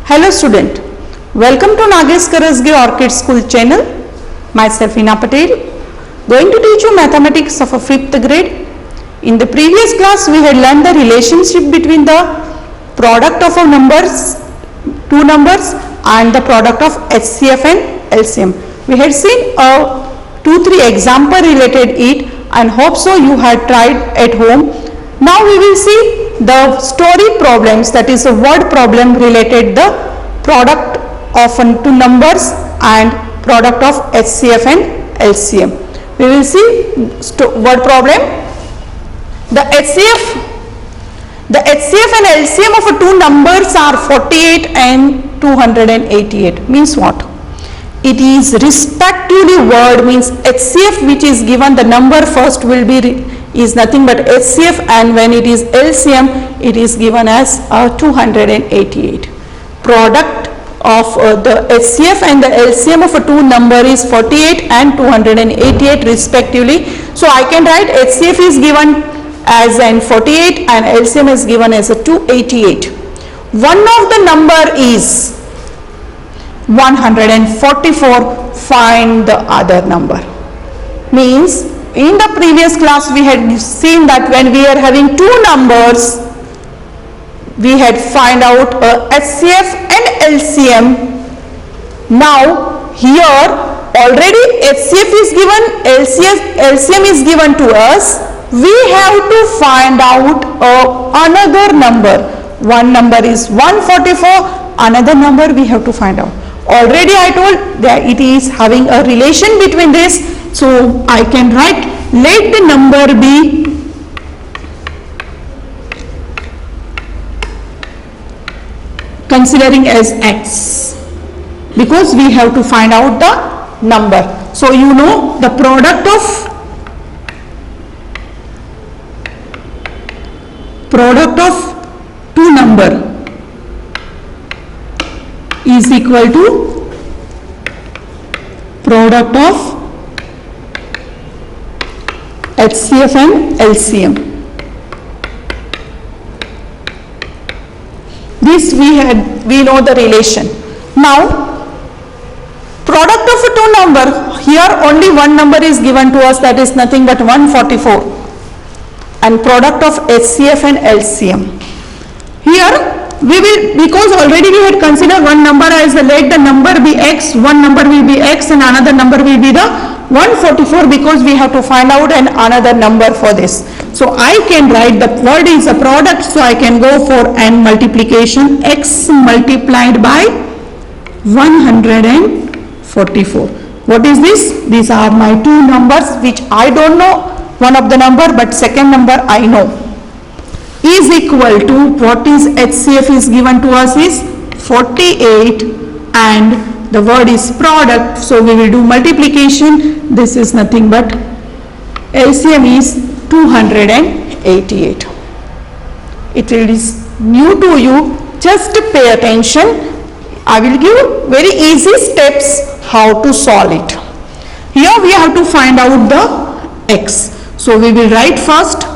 Hello student, welcome to Nagesh Karasge Orchid School channel. Myself Hina Patel, going to teach you mathematics of a 5th grade. In the previous class we had learned the relationship between the product of two numbers and the product of HCF and LCM. We had seen a 2-3 example related it and hope so you had tried at home. Now we will see the story problems, that is a word problem related the product of two numbers and product of HCF and LCM. We will see word problem. The HCF and LCM of two numbers are 48 and 288. Means what? It is respectively word, means HCF which is given the number first will be is nothing but HCF, and when it is LCM it is given as 288. Product of the HCF and the LCM of a two number is 48 and 288 respectively. So I can write HCF is given as an 48 and LCM is given as a 288. One of the number is 144, find the other number. Means in the previous class we had seen that when we are having two numbers we had find out HCF and LCM. Now here already HCF is given, LCM is given to us. We have to find out another number. One number is 144, another number we have to find out. Already I told that it is having a relation between this. So I can write, let the number be considering as x, because we have to find out the number. So you know the product of two number is equal to product of HCF and LCM. This we know the relation. Now product of a two number, here only one number is given to us, that is nothing but 144, and product of HCF and LCM. Here we will, because already we had considered one number as let the number be x, one number will be x and another number will be the 144, because we have to find out another number for this. So I can write the word is a product, so I can go for an multiplication, x multiplied by 144. What is this? These are my two numbers which I don't know one of the number, but second number I know, is equal to, what is HCF is given to us is 48 and the word is product, so we will do multiplication. This is nothing but LCM is 288. It is new to you, just pay attention. I will give very easy steps how to solve it. Here we have to find out the x. So we will write first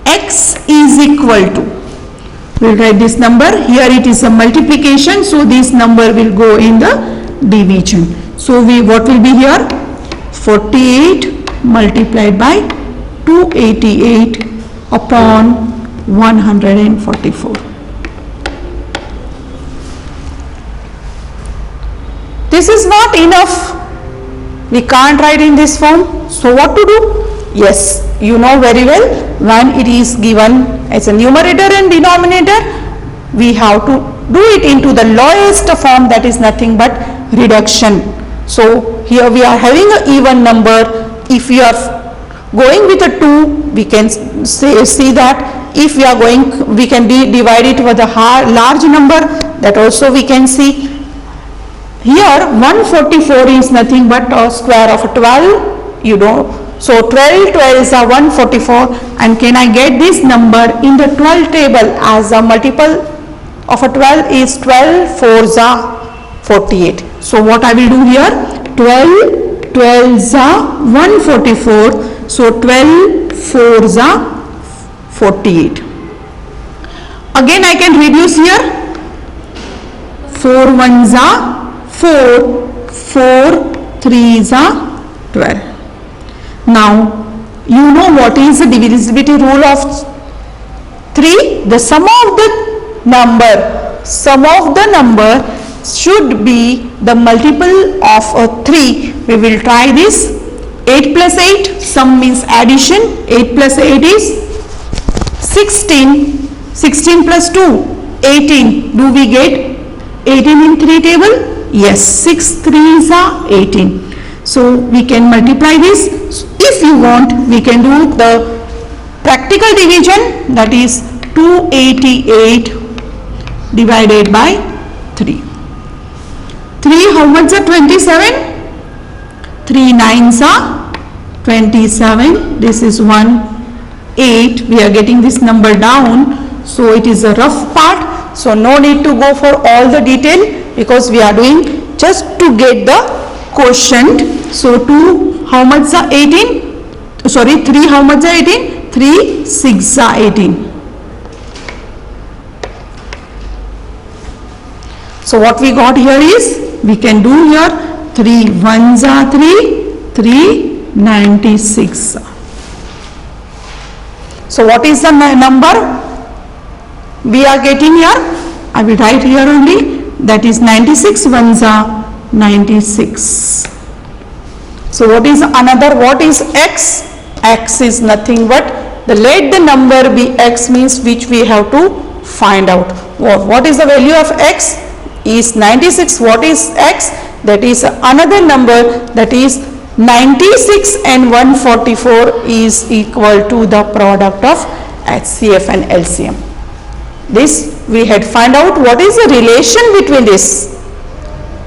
x is equal to, we will write this number, here it is a multiplication, so this number will go in the division. So what will be here? 48 multiplied by 288 upon 144. This is not enough. We can't write in this form. So what to do? Yes, you know very well, when it is given as a numerator and denominator, we have to do it into the lowest form, that is nothing but reduction. So here we are having an even number. If we are going with a 2, we can see that if we are going, we can divide it with a large number, that also we can see. Here 144 is nothing but a square of 12. You know So 12 12s are 144, and can I get this number in the 12 table as a multiple of a 12 is 12 4s are 48. So what I will do here, 12 12s are 144, so 12 4s are 48. Again I can reduce here, 4 1s are 4, 4 3s are 12. Now you know what is the divisibility rule of 3? The sum of the number should be the multiple of a 3. We will try this. 8 plus 8, sum means addition. 8 plus 8 is 16. 16 plus 2, 18. Do we get 18 in 3 table? Yes, 6 3s are 18. So we can multiply this. If you want, we can do the practical division, that is 288 divided by 3. 3 how much are 27? 3 9s are 27. This is 1 8. We are getting this number down, so it is a rough part. So no need to go for all the detail, because we are doing just to get the quotient. So 2 how much are 18? Sorry, 3 how much are 18? 3 6 are 18. So what we got here is, we can do here 3 1s are 3, 3 96. So what is the number we are getting here? I will write here only, that is 96 1s are 96. So what is another, what is x? X is nothing but let the number be x, means which we have to find out. What is the value of x? Is 96. What is x? That is another number, that is 96 and 144 is equal to the product of HCF and LCM. This we had find out what is the relation between this,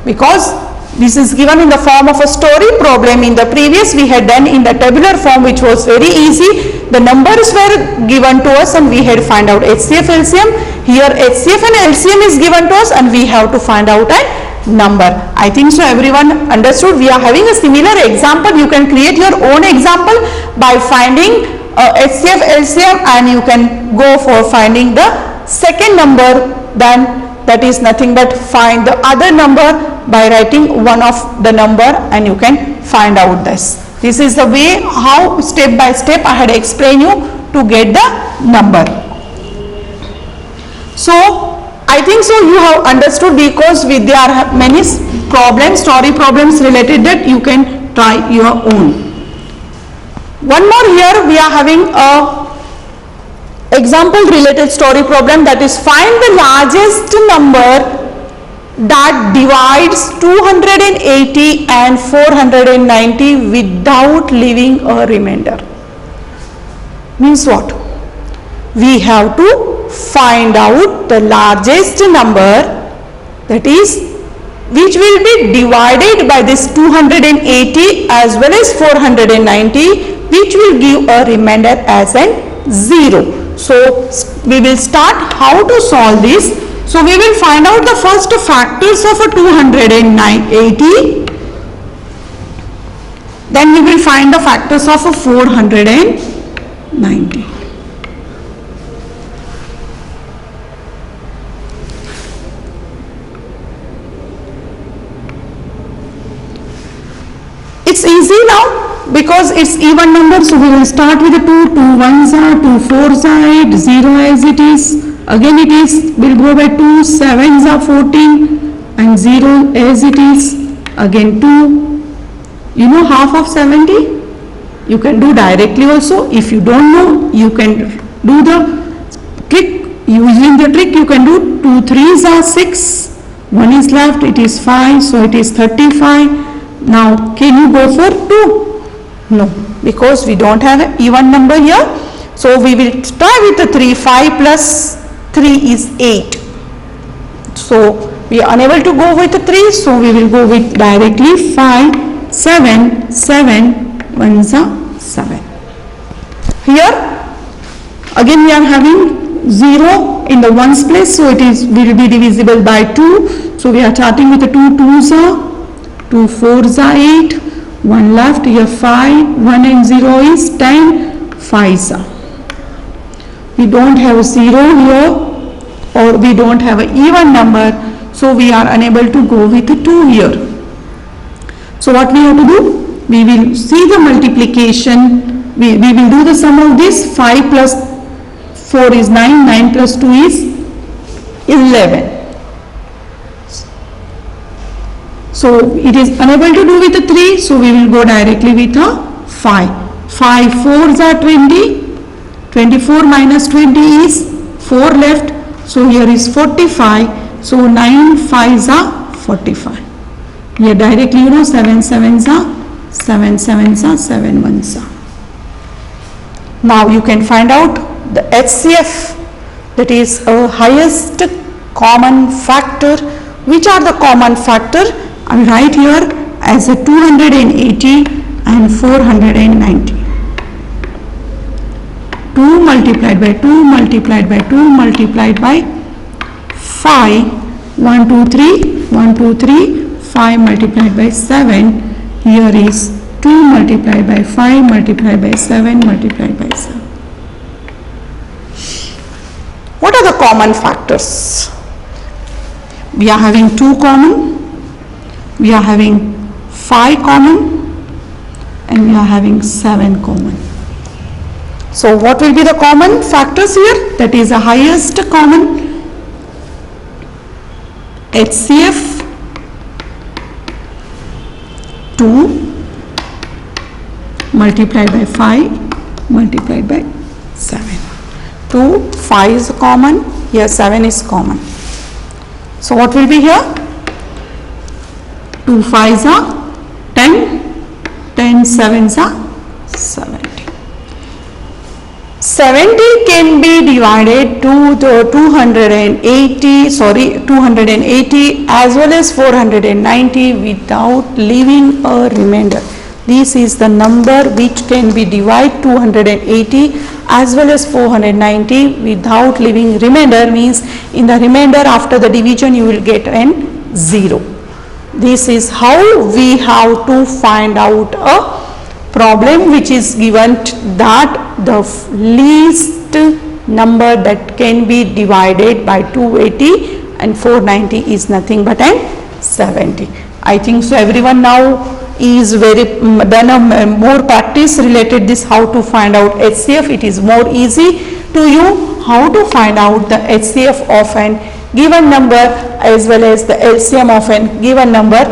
because this is given in the form of a story problem. In the previous we had done in the tabular form, which was very easy. The numbers were given to us and we had find out HCF LCM. Here HCF and LCM is given to us and we have to find out a number. I think so everyone understood. We are having a similar example. You can create your own example by finding HCF LCM, and you can go for finding the second number. Then that is nothing but find the other number by writing one of the number, and you can find out this. This is the way how step by step I had explained you to get the number. So I think so you have understood, because there are many problems, story problems related, that you can try your own. One more here, we are having a example related story problem, that is find the largest number that divides 280 and 490 without leaving a remainder. Means what? We have to find out the largest number, that is which will be divided by this 280 as well as 490, which will give a remainder as an 0. So we will start how to solve this. So we will find out the first factors of a 280, then we will find the factors of a 490. It's easy now because it's even number, so we will start with the 2 1s are 2 4s are 8, 0 as it is. Again it is, will go by 2 7s are 14 and 0 as it is. Again 2. You know half of 70? You can do directly also. If you don't know, you can do the trick. Using the trick, you can do 2 3s are 6. 1 is left, it is 5, so it is 35. Now can you go for 2? No, because we don't have an even number here. So we will start with the 3. 5 plus 3 is 8. So we are unable to go with the 3, so we will go with directly 5 7 7 1s are 7. Here again we are having 0 in the ones place, so it will be divisible by 2. So we are starting with the 2 2s are 2 4s are 8, 1 left, here 5, 1 and 0 is 10, 5s are. We don't have a 0 here, or we don't have an even number, so we are unable to go with a 2 here. So what we have to do? We will see the multiplication, we will do the sum of this. 5 plus 4 is 9, 9 plus 2 is 11. So it is unable to do with a 3, so we will go directly with a 5. 5 4s are 20, 24 minus 20 is 4 left, so here is 45, so 9 5s are 45. Here directly 7 7s are 7 7s are 7 1s are. Now you can find out the HCF, that is a highest common factor. Which are the common factor? I will write here as a 280 and 490. 2 multiplied by 2 multiplied by 2 multiplied by 5, 1 2 3, 1 2 3, 5 multiplied by 7, here is 2 multiplied by 5 multiplied by 7 multiplied by 7. What are the common factors? We are having 2 common, we are having 5 common, and we are having 7 common. So what will be the common factors here? That is the highest common HCF 2 multiplied by 5 multiplied by 7. 2, 5 is common, here 7 is common. So what will be here? 2 5s are 10, 10 7s are 70. 70 can be divided to the 280 as well as 490 without leaving a remainder. This is the number which can be divided 280 as well as 490 without leaving remainder, means in the remainder after the division you will get an 0. This is how we have to find out a problem which is given that the least number that can be divided by 280 and 490 is nothing but an 70. I think so everyone now is done a more practice related this how to find out HCF. It is more easy to you how to find out the HCF of an given number as well as the LCM of an given number.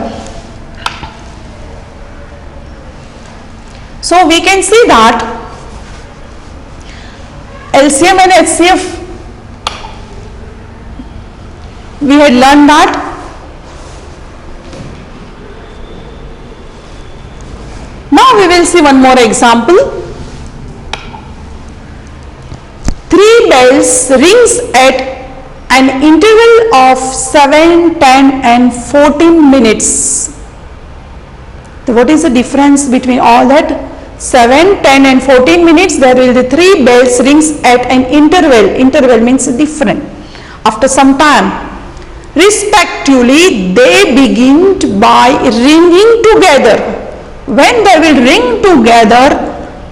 So we can see that LCM and HCF, we had learned that now we will see one more example. 3 bells rings at an interval of 7, 10 and 14 minutes. So what is the difference between all that? 7, 10 and 14 minutes, there will be 3 bells rings at an interval. Interval means different. After some time, respectively, they begin by ringing together. When they will ring together,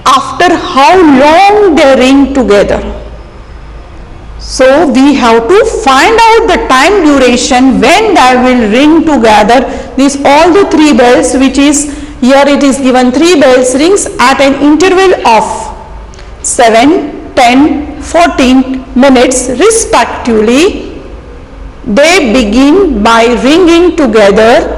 after how long they ring together? So we have to find out the time duration when they will ring together. These all the 3 bells, which is here it is given 3 bells rings at an interval of 7, 10, 14 minutes respectively. They begin by ringing together.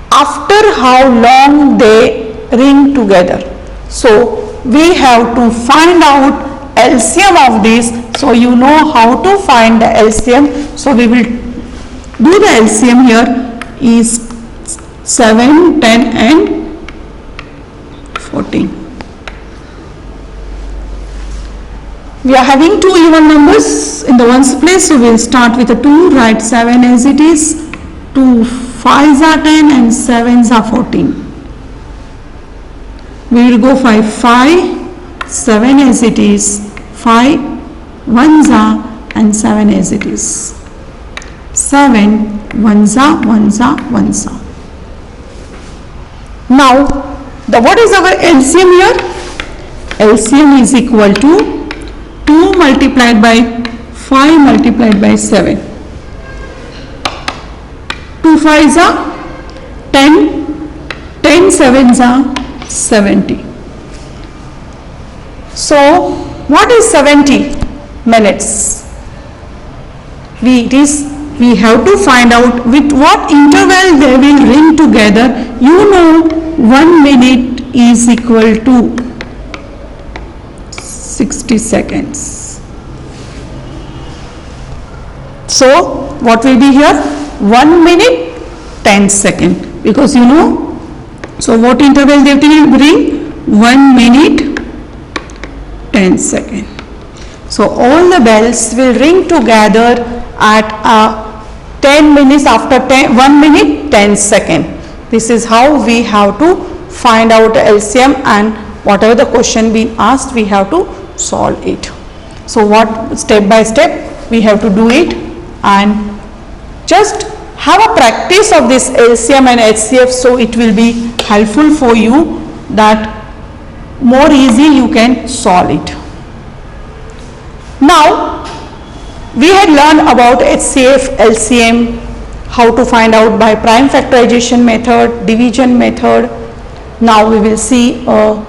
After how long they ring together? So we have to find out LCM of this. So you know how to find the LCM. So we will do the LCM here is 7, 10 and 14. We are having 2 even numbers in the ones place, so we will start with a 2, write 7 as it is, 2 5s are 10 and 7s are 14. we will go 5, 7 as it is, 5, 1s are and 7 as it is. 7, 1s are, 1s are, 1s are. Now, what is our LCM here? LCM is equal to 2 multiplied by 5 multiplied by 7. 2 5s are 10, 10 7s are 70. So, what is 70 minutes? We have to find out with what interval they will ring together. You know 1 minute is equal to 60 seconds. So, what will be here? 1 minute 10 seconds, because you know, so what interval they will ring? 1 minute 10 seconds. So, all the bells will ring together at 10 minutes after 1 minute 10 seconds. This is how we have to find out LCM, and whatever the question being asked, we have to solve it. So, what step by step we have to do it, and just have a practice of this LCM and HCF, so it will be helpful for you, that more easy you can solve it. Now, we had learned about HCF, LCM, how to find out by prime factorization method, division method. Now we will see a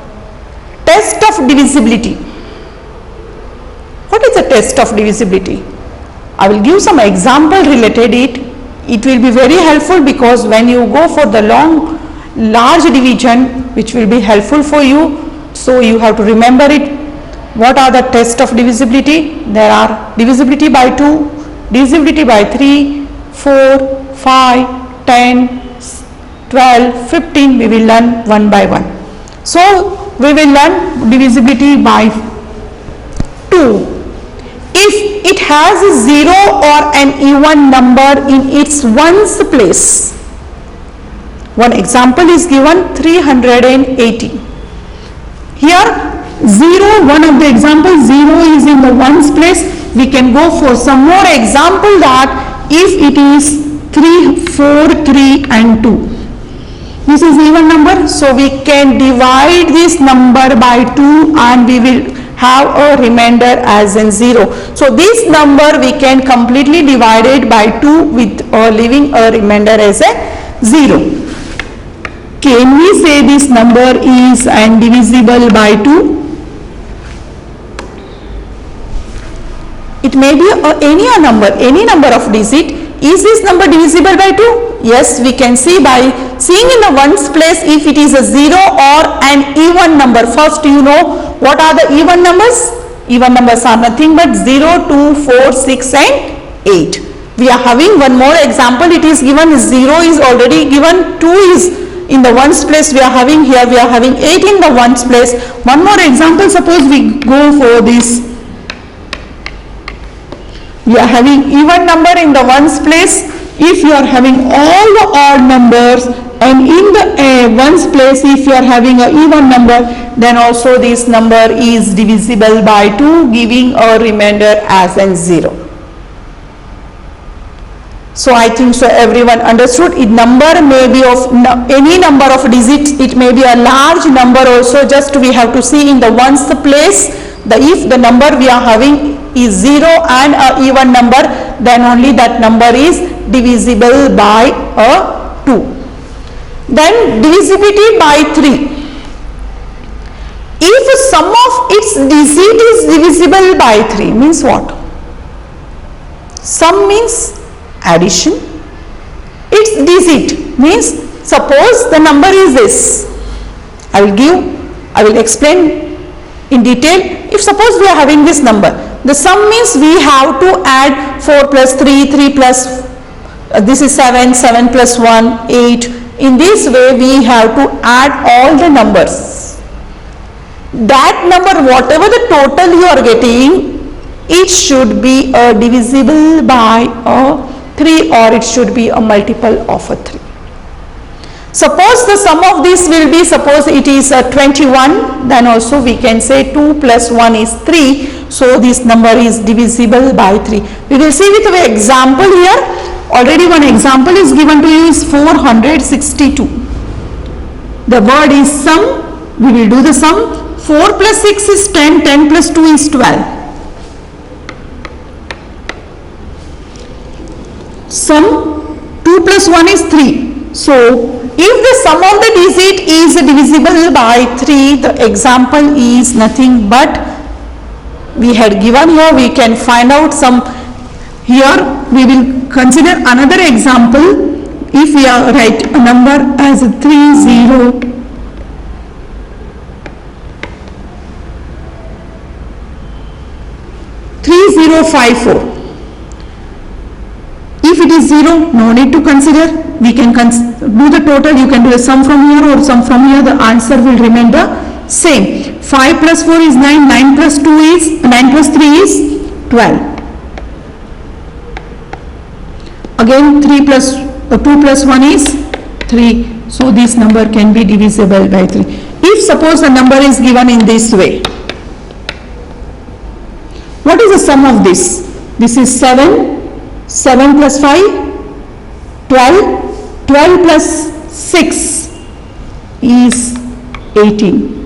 test of divisibility. What is a test of divisibility? I will give some example related it. It will be very helpful, because when you go for the large division, which will be helpful for you, so you have to remember it. What are the tests of divisibility? There are divisibility by 2, divisibility by 3, 4, 5, 10, 12, 15. We will learn one by one. So, we will learn divisibility by 2. If it has a 0 or an even number in its ones place. One example is given, 380. Here 0, one of the examples, 0 is in the ones place. We can go for some more example, that if it is 3, 4, 3 and 2. This is even number, so we can divide this number by 2 and we will have a remainder as in 0. So this number we can completely divide it by 2 with leaving a remainder as a 0. Can we say this number is indivisible by 2? It may be any number of digit. Is this number divisible by 2? Yes, we can see by seeing in the ones place if it is a 0 or an even number. First, you know what are the even numbers? Even numbers are nothing but 0, 2, 4, 6 and 8. We are having one more example. It is given 0 is already given, 2 is in the ones place. We are having here, we are having 8 in the ones place. One more example, suppose we go for this. We are having even number in the ones place. If you are having all the odd numbers, and in the ones place if you are having an even number, then also this number is divisible by 2, giving a remainder as in 0. So I think so everyone understood. It number may be of any number of digits. It may be a large number also. Just we have to see in the ones place. If the number we are having is 0 and a even number, then only that number is divisible by a 2. Then divisibility by 3. If sum of its digit is divisible by 3, means what? Sum means addition. Its digit means, suppose the number is this. I will explain in detail. If suppose we are having this number, the sum means we have to add 4 plus 3, 3 plus, this is 7, 7 plus 1, 8. In this way we have to add all the numbers. That number, whatever the total you are getting, it should be divisible by a 3, or it should be a multiple of a 3. Suppose the sum of this will be, suppose it is 21, then also we can say 2 plus 1 is 3. So this number is divisible by 3. We will see with an example here. Already one example is given to you is 462. The word is sum. We will do the sum. 4 plus 6 is 10. 10 plus 2 is 12. Sum 2 plus 1 is 3. So if the sum of the digit is divisible by 3, the example is nothing but we had given here. We can find out some. Here we will consider another example. If we write a number as 3054. If it is 0, no need to consider. We can do the total. You can do a sum from here or sum from here. The answer will remain the same. 5 plus 4 is 9. 9 plus 3 is 12. Again 2 plus 1 is 3. So this number can be divisible by 3. If suppose the number is given in this way, what is the sum of this? This is 7. 7 plus 5, 12. 12 plus 6 is 18.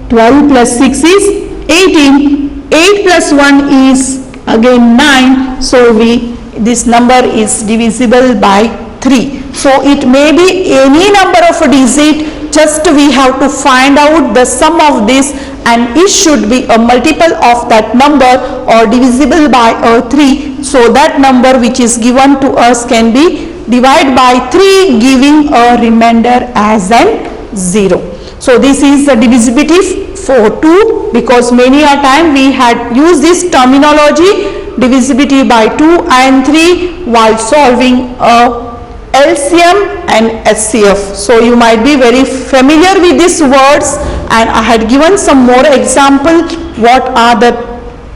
12 plus 6 is 18. 8 plus 1 is again 9. So this number is divisible by 3. So it may be any number of a digit, just we have to find out the sum of this, and it should be a multiple of that number or divisible by 3. So that number which is given to us can be divided by 3, giving a remainder as an 0. So this is the divisibility for 2, because many a time we had used this terminology divisibility by 2 and 3 while solving a LCM and HCF. So you might be very familiar with these words, and I had given some more example. What are the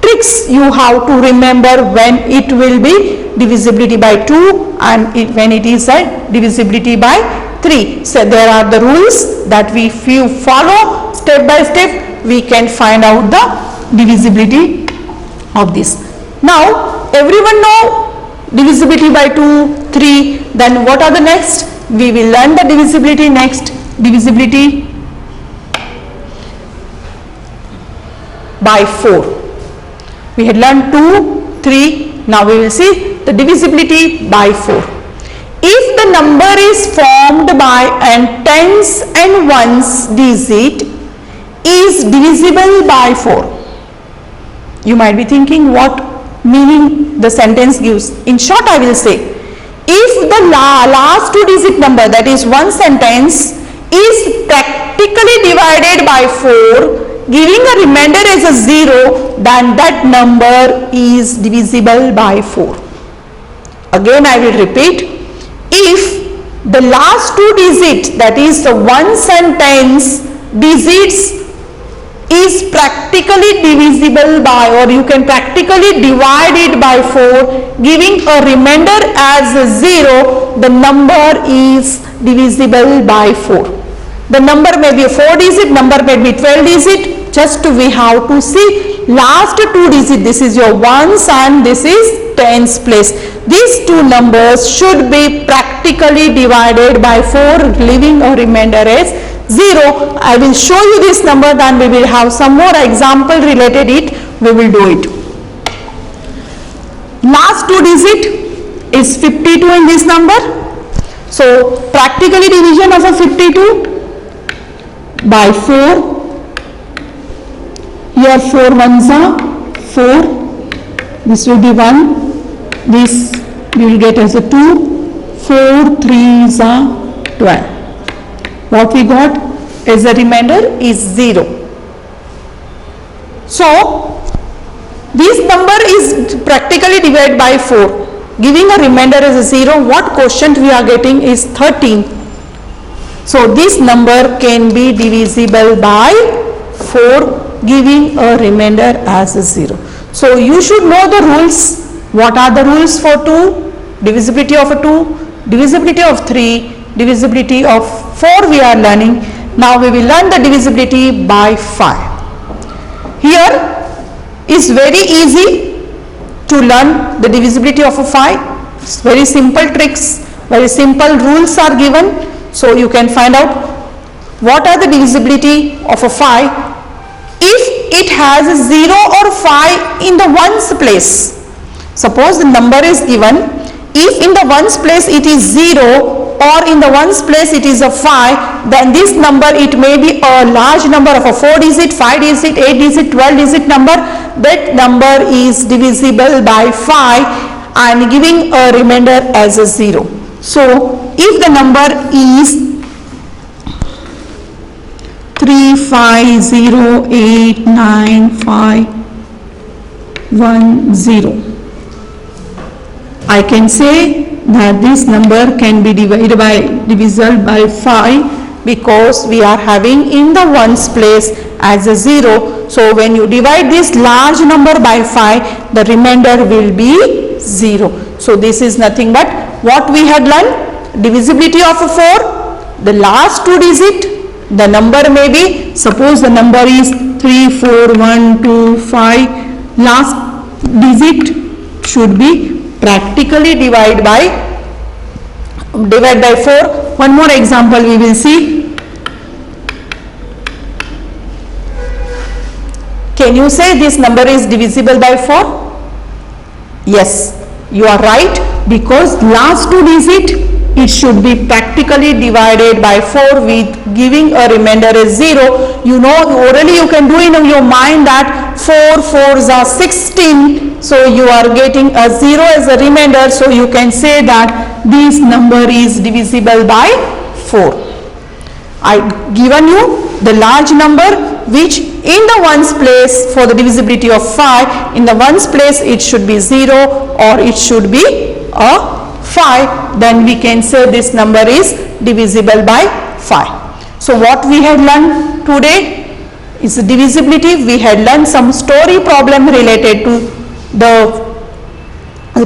tricks you have to remember when it will be divisibility by 2 and when it is a divisibility by 3. So there are the rules that we follow step by step, we can find out the divisibility of this. Now everyone know divisibility by 2, 3. Then what are the next? We will learn the divisibility next. Divisibility by 4. We had learned 2, 3. Now we will see the divisibility by 4. If the number is formed by an tens and ones digit is divisible by 4. You might be thinking what meaning the sentence gives. In short, I will say, if the last 2 digit number, that is one sentence, is practically divided by 4, giving a remainder as a 0, then that number is divisible by 4. Again I will repeat, if the last 2 digits, that is the one sentence digits, is practically divisible by, or you can practically divide it by 4, giving a remainder as a 0, the number is divisible by 4. The number may be a 4 digit, number may be 12 digit, just we have to see last 2 digit, this is your ones and this is tens place. These 2 numbers should be practically divided by 4, leaving a remainder as 0. I will show you this number, then we will have some more example related it, we will do it. Last 2 digit is 52 in this number. So practically division of a 52 by 4. Here 4 ones are 4. This will be 1. This you will get as a 2. 4 threes are 12. What we got as a remainder is 0. So this number is practically divided by 4, giving a remainder as a 0. What quotient we are getting is 13. So this number can be divisible by 4, giving a remainder as a 0. So you should know the rules. What are the rules for 2? Divisibility of a 2, divisibility of 3, divisibility of 4 we are learning. Now we will learn the divisibility by 5. Here is very easy to learn the divisibility of a 5. It's very simple tricks, very simple rules are given. So you can find out what are the divisibility of a 5 if it has a 0 or 5 in the ones place. Suppose the number is given, if in the ones place it is 0 or in the ones place it is a 5, then this number, it may be a large number of a 4 digit, 5 digit, 8 digit, 12 digit number. That number is divisible by 5 and giving a remainder as a 0. So if the number is 350895110, I can say that this number can be divisible by 5 because we are having in the ones place as a 0. So when you divide this large number by 5, the remainder will be 0. So this is nothing but what we had learned, divisibility of a 4, the last 2 digit, the number may be, suppose the number is 34125, last digit should be practically divide by 4. One more example we will see. Can you say this number is divisible by 4? Yes, you are right, because last 2 digit it should be practically divided by 4 with giving a remainder as 0. You know, orally you can do in your mind that 4 4s are 16. So you are getting a 0 as a remainder. So you can say that this number is divisible by 4. I given you the large number which in the ones place for the divisibility of 5, in the ones place it should be 0 or it should be a 5, then we can say this number is divisible by 5. So what we had learned today is divisibility. We had learned some story problem related to the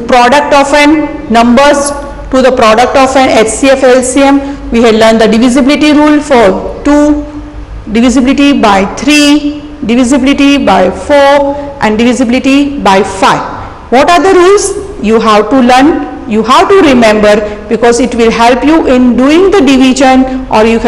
product of n numbers to the product of an HCF LCM. We had learned the divisibility rule for 2, divisibility by 3, divisibility by 4 and divisibility by 5. What are the rules? You have to learn, you have to remember, because it will help you in doing the division, or it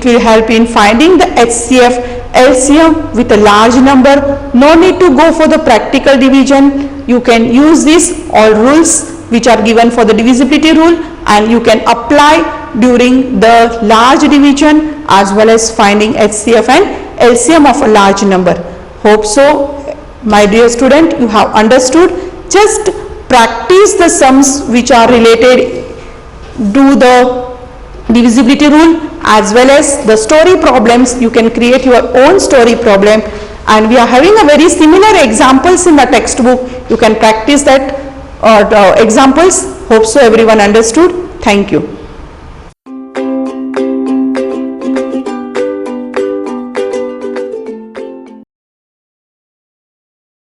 will help in finding the HCF LCM with a large number. No need to go for the practical division. You can use these all rules which are given for the divisibility rule, and you can apply during the large division as well as finding HCF and LCM of a large number. Hope so, my dear student, you have understood. Just practice the sums which are related, do the divisibility rule as well as the story problems. You can create your own story problem, and we are having a very similar examples in the textbook. You can practice that examples. Hope so everyone understood. Thank you.